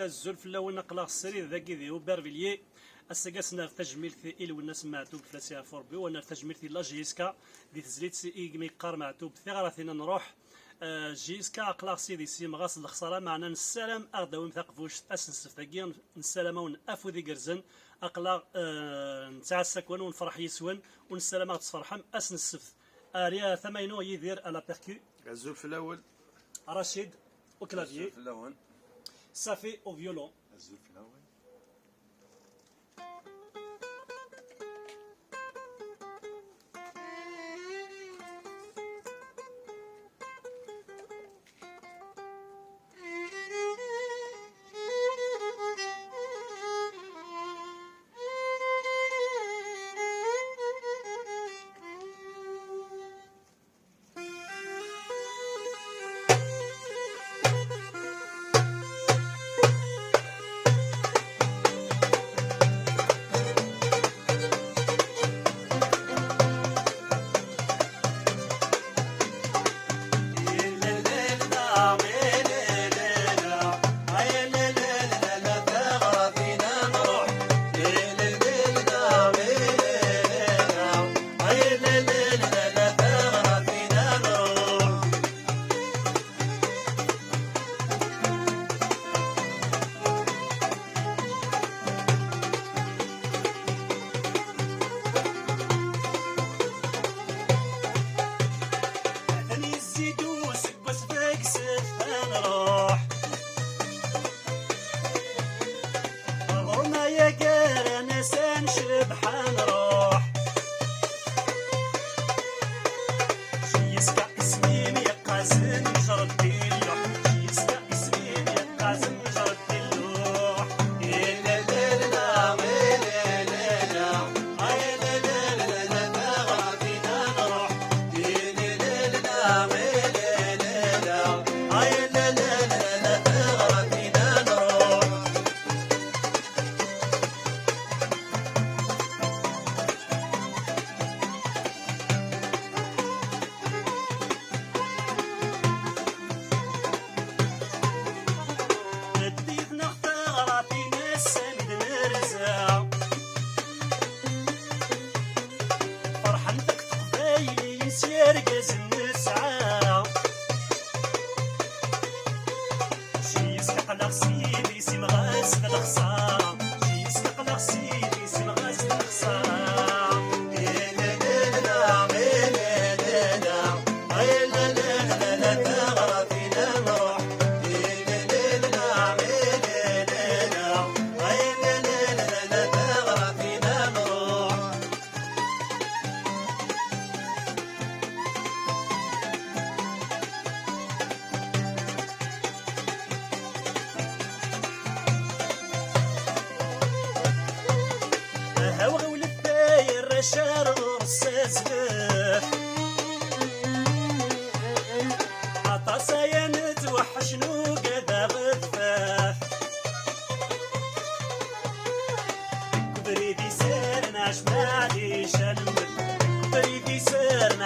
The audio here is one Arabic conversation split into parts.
الزلف الاول نقلا السرير ذاكي ذي وبرفيليي السقاسنا تجميل في إل والناس معتوب فلاسيها فوربي وانا تجميل في لاجيسكا دي تزليت إيجمي قار معتوب ثغرتنا نروح جيسكا قلا سيدي سيم غاس الخساره معنا نسلام اغداوم ثقفوش اسنس ثاقيا نسلامون افو ذي قرزن اقلا نتعسك ونفرح يسون ونسلام تصفرحم اسن السفت اريا ثمينو يدير على بيركو الزلف الاول رشيد وكلافيي الزلف الاول صافي او فيولون الزلف الاول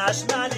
عشمالي